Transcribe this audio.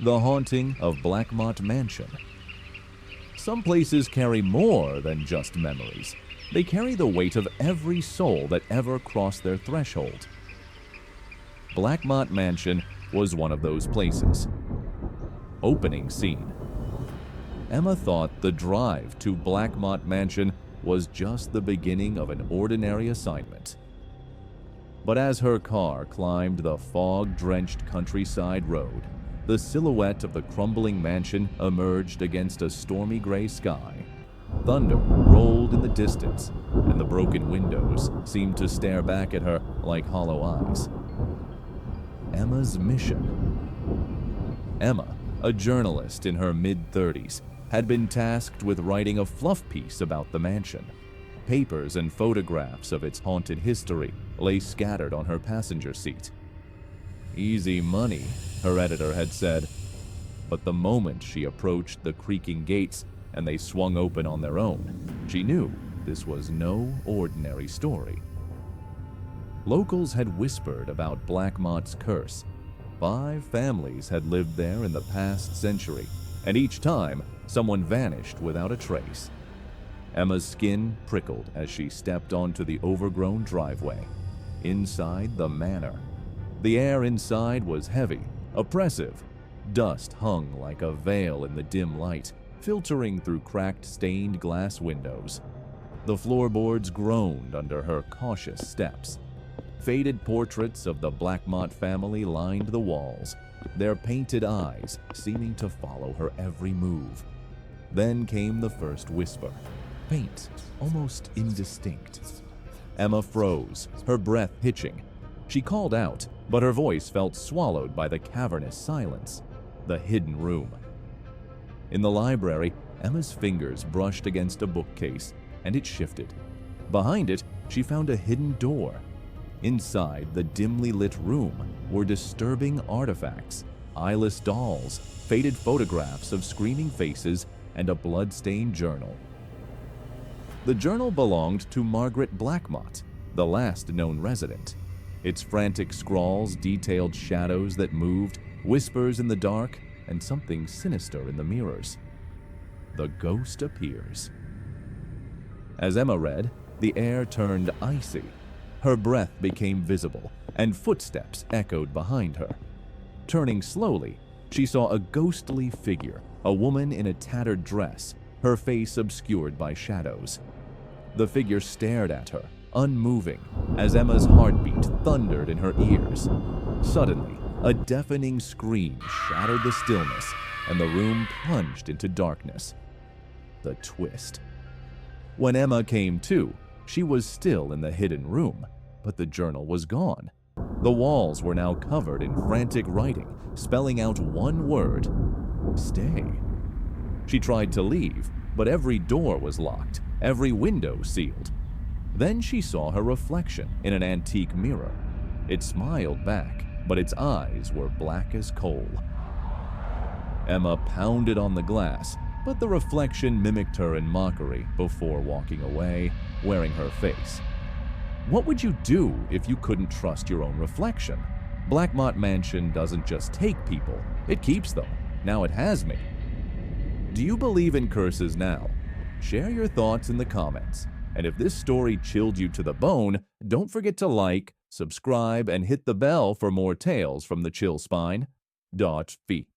The haunting of Blackmott Mansion. Some places carry more than just memories. They carry the weight of every soul that ever crossed their threshold. Blackmott Mansion was one of those places. Opening scene. Emma thought the drive to Blackmott Mansion was just the beginning of an ordinary assignment. But as her car climbed the fog-drenched countryside road, the silhouette of the crumbling mansion emerged against a stormy gray sky. Thunder rolled in the distance, and the broken windows seemed to stare back at her like hollow eyes. Emma's mission. Emma, a journalist in her mid-30s, had been tasked with writing a fluff piece about the mansion. Papers and photographs of its haunted history lay scattered on her passenger seat. "Easy money," her editor had said. But the moment she approached the creaking gates and they swung open on their own, she knew this was no ordinary story. Locals had whispered about Blackmott's curse. 5 families had lived there in the past century, and each time, someone vanished without a trace. Emma's skin prickled as she stepped onto the overgrown driveway. Inside the manor. The air inside was heavy, oppressive. Dust hung like a veil in the dim light, filtering through cracked stained glass windows. The floorboards groaned under her cautious steps. Faded portraits of the Blackmott family lined the walls, their painted eyes seeming to follow her every move. Then came the first whisper, faint, almost indistinct. Emma froze, her breath hitching. She called out, but her voice felt swallowed by the cavernous silence. The hidden room. In the library, Emma's fingers brushed against a bookcase, and it shifted. Behind it, she found a hidden door. Inside the dimly lit room were disturbing artifacts, eyeless dolls, faded photographs of screaming faces, and a blood-stained journal. The journal belonged to Margaret Blackmott, the last known resident. Its frantic scrawls detailed shadows that moved, whispers in the dark, and something sinister in the mirrors. The ghost appears. As Emma read, the air turned icy. Her breath became visible, and footsteps echoed behind her. Turning slowly, she saw a ghostly figure, a woman in a tattered dress, her face obscured by shadows. The figure stared at her, unmoving, as Emma's heartbeat thundered in her ears. Suddenly, a deafening scream shattered the stillness, and the room plunged into darkness. The twist. When Emma came to, she was still in the hidden room, but the journal was gone. The walls were now covered in frantic writing, spelling out one word: stay. She tried to leave, but every door was locked, every window sealed. Then she saw her reflection in an antique mirror. It smiled back, but its eyes were black as coal. Emma pounded on the glass, but the reflection mimicked her in mockery before walking away, wearing her face. What would you do if you couldn't trust your own reflection? Blackmott Mansion doesn't just take people, it keeps them. Now it has me. Do you believe in curses now? Share your thoughts in the comments. And if this story chilled you to the bone, don't forget to like, subscribe, and hit the bell for more tales from the ChillSpine.v.